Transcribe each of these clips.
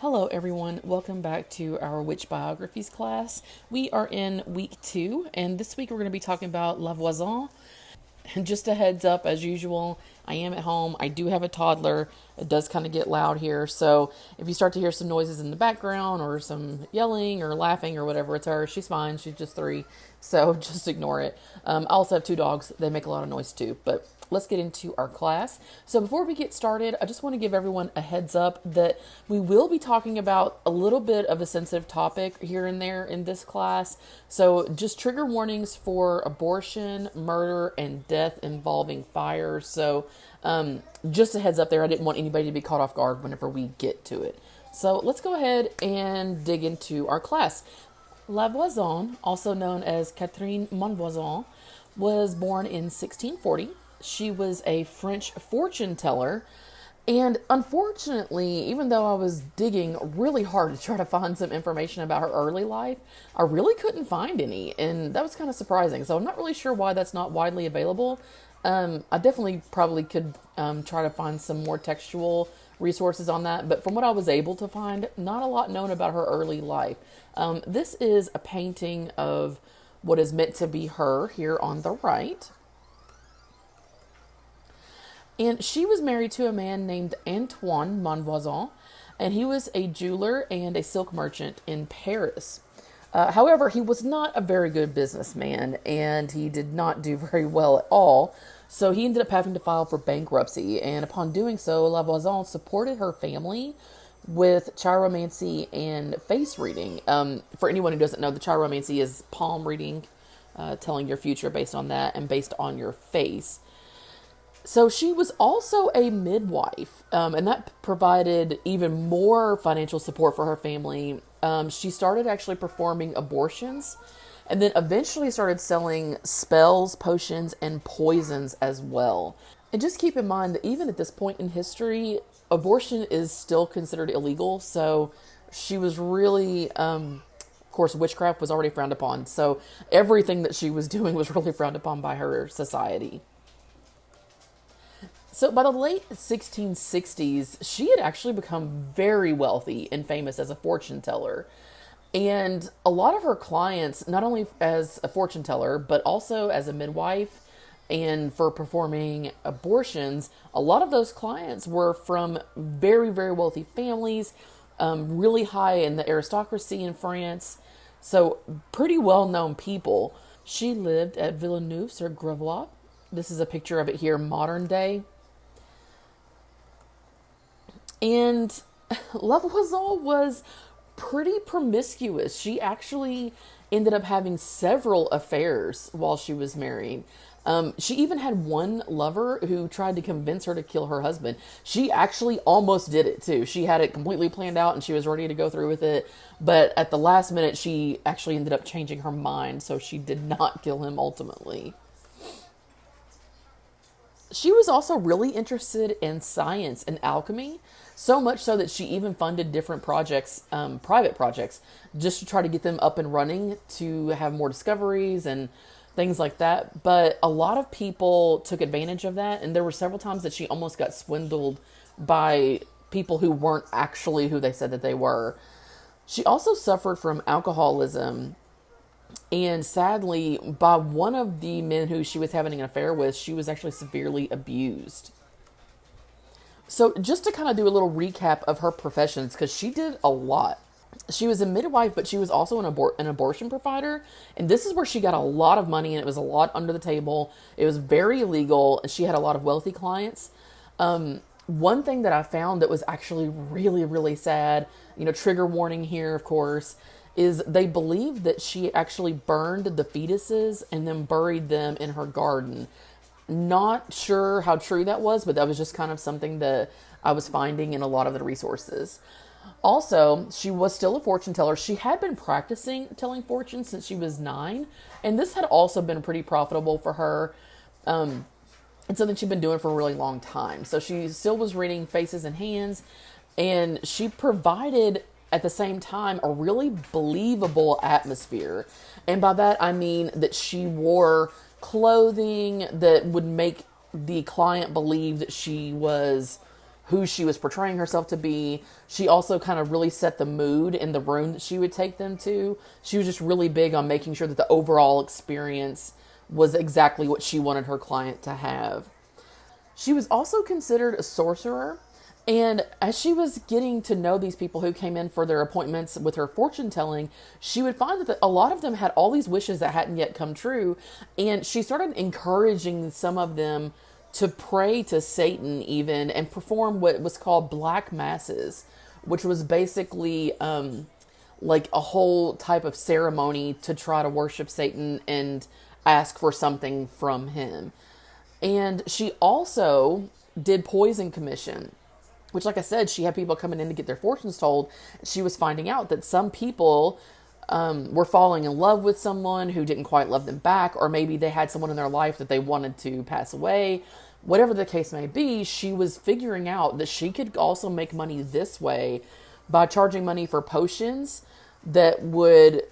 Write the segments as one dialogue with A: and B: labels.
A: Hello, everyone. Welcome back to our Witch Biographies class. We are in week 2, and this week we're going to be talking about La Voisin. And just a heads up, as usual, I am at home. I do have a toddler. It does kind of get loud here, so if you start to hear some noises in the background or some yelling or laughing or whatever, it's her. She's fine. She's just 3, so just ignore it. I also have 2 dogs. They make a lot of noise too, but let's get into our class. So before we get started, I just want to give everyone a heads up that we will be talking about a little bit of a sensitive topic here and there in this class. So just trigger warnings for abortion, murder, and death involving fire. So just a heads up there. I didn't want anybody to be caught off guard whenever we get to it. So let's go ahead and dig into our class. La Voisin, also known as Catherine Monvoisin, was born in 1640. She was a French fortune teller, and unfortunately, even though I was digging really hard to try to find some information about her early life, I really couldn't find any, and that was kind of surprising. So I'm not really sure why that's not widely available. I definitely probably could try to find some more textual resources on that, but from what I was able to find, not a lot known about her early life. This is a painting of what is meant to be her here on the right. And she was married to a man named Antoine Monvoisin, and he was a jeweler and a silk merchant in Paris. However, he was not a very good businessman, and he did not do very well at all. So he ended up having to file for bankruptcy, and upon doing so, La Voisin supported her family with chiromancy and face reading. For anyone who doesn't know, the chiromancy is palm reading, telling your future based on that and based on your face. So she was also a midwife, and that provided even more financial support for her family. She started actually performing abortions and then eventually started selling spells, potions, and poisons as well. And just keep in mind that even at this point in history, abortion is still considered illegal. So she was really, of course, witchcraft was already frowned upon. So everything that she was doing was really frowned upon by her society. So by the late 1660s, she had actually become very wealthy and famous as a fortune teller. And a lot of her clients, not only as a fortune teller, but also as a midwife and for performing abortions, a lot of those clients were from very, very wealthy families, really high in the aristocracy in France. So pretty well-known people. She lived at Villeneuve-sur-Gravois. This is a picture of it here, modern day. And La Voisin was pretty promiscuous. She actually ended up having several affairs while she was married. She even had one lover who tried to convince her to kill her husband. She actually almost did it too. She had it completely planned out and she was ready to go through with it. But at the last minute, she actually ended up changing her mind. So she did not kill him ultimately. She was also really interested in science and alchemy, so much so that she even funded different projects, private projects, just to try to get them up and running to have more discoveries and things like that. But a lot of people took advantage of that, and there were several times that she almost got swindled by people who weren't actually who they said that they were. She also suffered from alcoholism. And sadly, by one of the men who she was having an affair with, she was actually severely abused. So just to kind of do a little recap of her professions, because she did a lot. She was a midwife, but she was also an abortion provider. And this is where she got a lot of money, and it was a lot under the table. It was very illegal, and she had a lot of wealthy clients. One thing that I found that was actually really, really sad, trigger warning here, of course, is they believed that she actually burned the fetuses and then buried them in her garden. Not sure how true that was, but that was just kind of something that I was finding in a lot of the resources. Also, she was still a fortune teller. She had been practicing telling fortunes since she was 9, and this had also been pretty profitable for her. And something she'd been doing for a really long time. So she still was reading faces and hands, and she provided at the same time a really believable atmosphere. And by that I mean that she wore clothing that would make the client believe that she was who she was portraying herself to be. She also kind of really set the mood in the room that she would take them to. She was just really big on making sure that the overall experience was exactly what she wanted her client to have. She was also considered a sorcerer. And as she was getting to know these people who came in for their appointments with her fortune telling, she would find that a lot of them had all these wishes that hadn't yet come true. And she started encouraging some of them to pray to Satan even and perform what was called black masses, which was basically like a whole type of ceremony to try to worship Satan and ask for something from him. And she also did poison commission, which, like I said, she had people coming in to get their fortunes told. She was finding out that some people were falling in love with someone who didn't quite love them back, or maybe they had someone in their life that they wanted to pass away. Whatever the case may be, she was figuring out that she could also make money this way by charging money for potions that would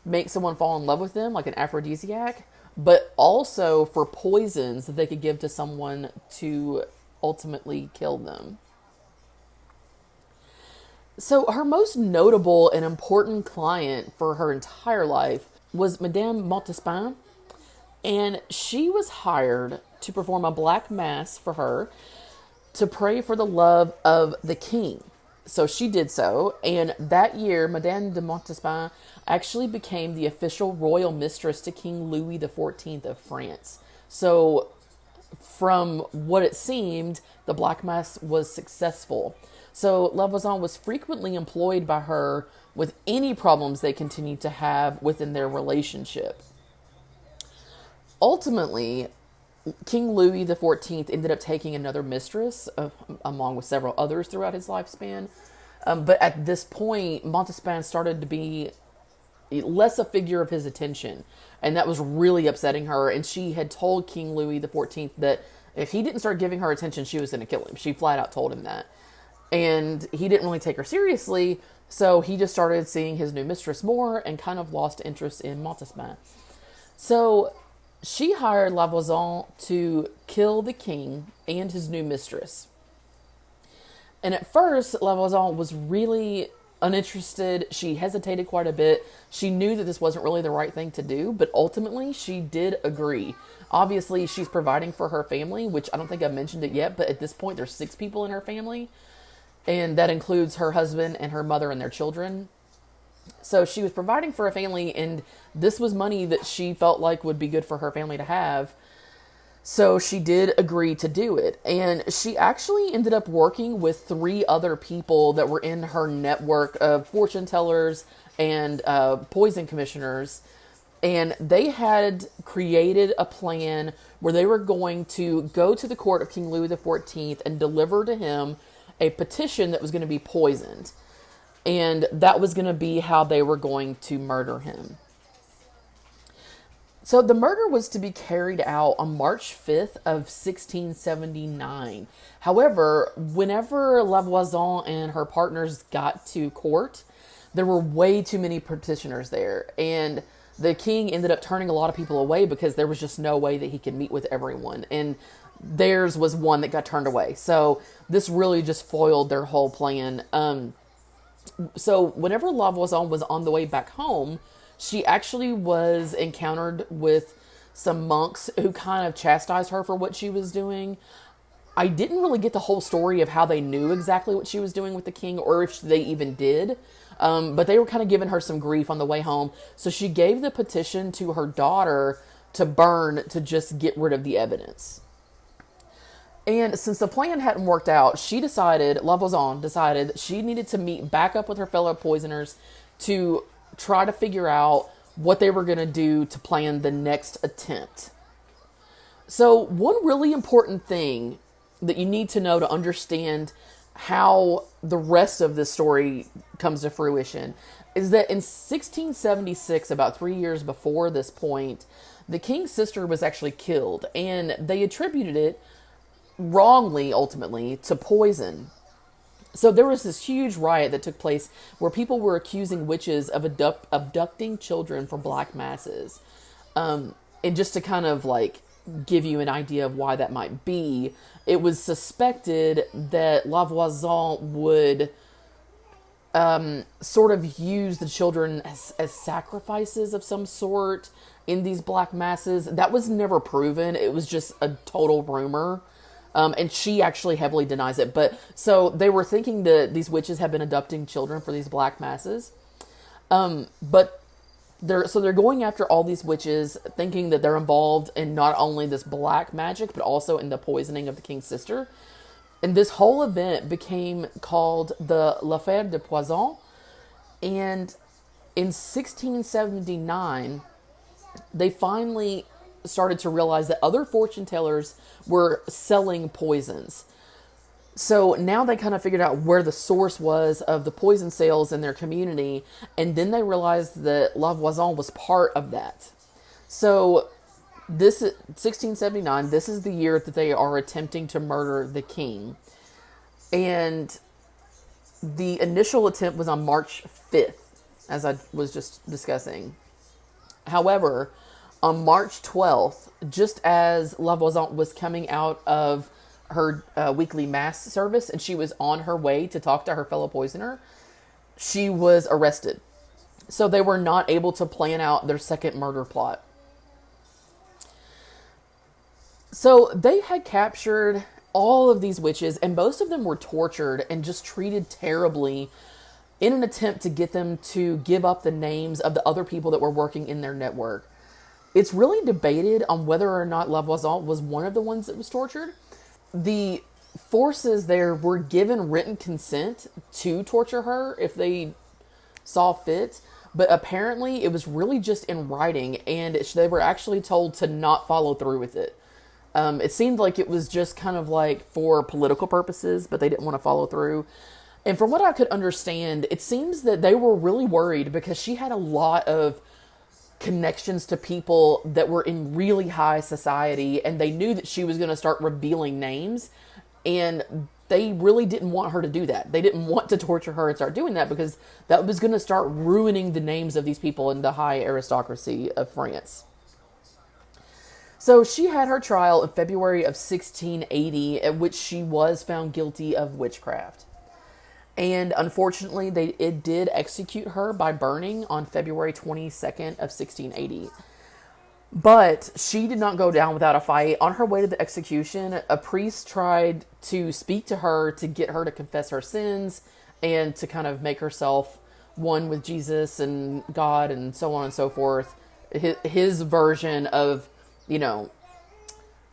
A: make someone fall in love with them, like an aphrodisiac, but also for poisons that they could give to someone to ultimately kill them. So her most notable and important client for her entire life was Madame Montespan, and she was hired to perform a black mass for her to pray for the love of the king. So she did so, and that year, Madame de Montespan actually became the official royal mistress to King Louis XIV of France. So from what it seemed, the black mass was successful. So La Voisin was frequently employed by her with any problems they continued to have within their relationship. Ultimately, King Louis XIV ended up taking another mistress, along with several others throughout his lifespan. But at this point, Montespan started to be less a figure of his attention. And that was really upsetting her. And she had told King Louis XIV that if he didn't start giving her attention, she was going to kill him. She flat out told him that. And he didn't really take her seriously, so he just started seeing his new mistress more and kind of lost interest in Montespan. So she hired La Voisin to kill the king and his new mistress. And at first, La Voisin was really uninterested. She hesitated quite a bit. She knew that this wasn't really the right thing to do, but ultimately she did agree. Obviously, she's providing for her family, which I don't think I've mentioned it yet, but at this point there's 6 people in her family. And that includes her husband and her mother and their children. So she was providing for a family, and this was money that she felt like would be good for her family to have. So she did agree to do it. And she actually ended up working with 3 other people that were in her network of fortune tellers and poison commissioners. And they had created a plan where they were going to go to the court of King Louis XIV and deliver to him a petition that was going to be poisoned. And that was going to be how they were going to murder him. So the murder was to be carried out on March 5th of 1679. However, whenever La Voisin and her partners got to court, there were way too many petitioners there. And the king ended up turning a lot of people away because there was just no way that he could meet with everyone. And theirs was one that got turned away. So this really just foiled their whole plan. So whenever La Voisin was on the way back home, she actually was encountered with some monks who kind of chastised her for what she was doing. I didn't really get the whole story of how they knew exactly what she was doing with the king, or if they even did. But they were kind of giving her some grief on the way home. So she gave the petition to her daughter to burn to just get rid of the evidence. And since the plan hadn't worked out, La Voisin decided that she needed to meet back up with her fellow poisoners to try to figure out what they were going to do to plan the next attempt. So one really important thing that you need to know to understand how the rest of this story comes to fruition is that in 1676, about 3 years before this point, the king's sister was actually killed, and they attributed it wrongly, ultimately, to poison. So there was this huge riot that took place where people were accusing witches of abducting children for black masses. And just to kind of like give you an idea of why that might be. It was suspected that La Voisin would sort of use the children as sacrifices of some sort in these black masses. That was never proven. It was just a total rumor. And she actually heavily denies it. But so they were thinking that these witches have been adopting children for these black masses. But they're going after all these witches, thinking that they're involved in not only this black magic, but also in the poisoning of the king's sister. And this whole event became called the L'Affaire de Poison. And in 1679, they finally started to realize that other fortune tellers were selling poisons. So now they kind of figured out where the source was of the poison sales in their community. And then they realized that La Voisin was part of that. So this is 1679. This is the year that they are attempting to murder the king. And the initial attempt was on March 5th, as I was just discussing. However, on March 12th, just as La Voisin was coming out of her weekly mass service and she was on her way to talk to her fellow poisoner, she was arrested. So they were not able to plan out their second murder plot. So they had captured all of these witches, and most of them were tortured and just treated terribly in an attempt to get them to give up the names of the other people that were working in their network. It's really debated on whether or not La Voisin was one of the ones that was tortured. The forces there were given written consent to torture her if they saw fit, but apparently it was really just in writing, and they were actually told to not follow through with it. It seemed like it was just kind of like for political purposes, but they didn't want to follow through. And from what I could understand, it seems that they were really worried because she had a lot of connections to people that were in really high society, and they knew that she was going to start revealing names, and they really didn't want her to do that. They didn't want to torture her and start doing that because that was going to start ruining the names of these people in the high aristocracy of France. So she had her trial in February of 1680, at which she was found guilty of witchcraft. And unfortunately, it did execute her by burning on February 22nd of 1680. But she did not go down without a fight. On her way to the execution, a priest tried to speak to her to get her to confess her sins and to kind of make herself one with Jesus and God and so on and so forth. His version of,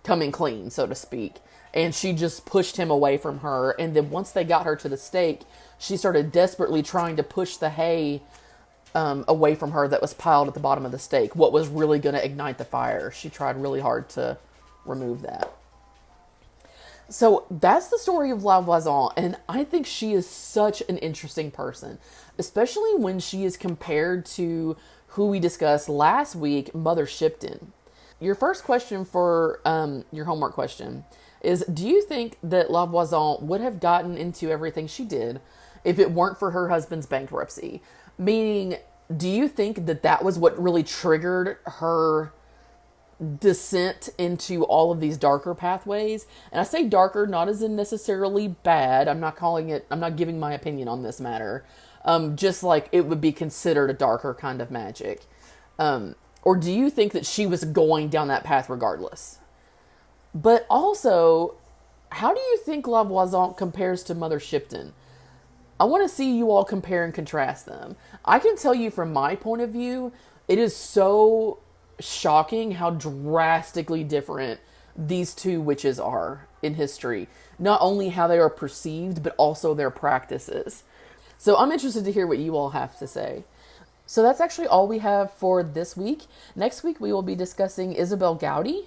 A: coming clean, so to speak. And she just pushed him away from her. And then once they got her to the stake, she started desperately trying to push the hay away from her that was piled at the bottom of the stake. What was really going to ignite the fire. She tried really hard to remove that. So that's the story of La Voisin. And I think she is such an interesting person, especially when she is compared to who we discussed last week, Mother Shipton. Your first question for your homework question is, do you think that La Voisin would have gotten into everything she did if it weren't for her husband's bankruptcy? Meaning, do you think that that was what really triggered her descent into all of these darker pathways? And I say darker, not as in necessarily bad. I'm not giving my opinion on this matter. Just like it would be considered a darker kind of magic. Or do you think that she was going down that path regardless? But also, how do you think La Voisin compares to Mother Shipton? I want to see you all compare and contrast them. I can tell you from my point of view, it is so shocking how drastically different these two witches are in history. Not only how they are perceived, but also their practices. So I'm interested to hear what you all have to say. So that's actually all we have for this week. Next week, we will be discussing Isabel Gowdy,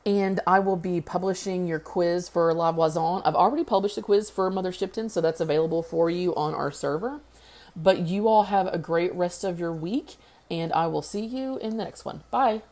A: and I will be publishing your quiz for La Voisin. I've already published the quiz for Mother Shipton, so that's available for you on our server. But you all have a great rest of your week, and I will see you in the next one. Bye.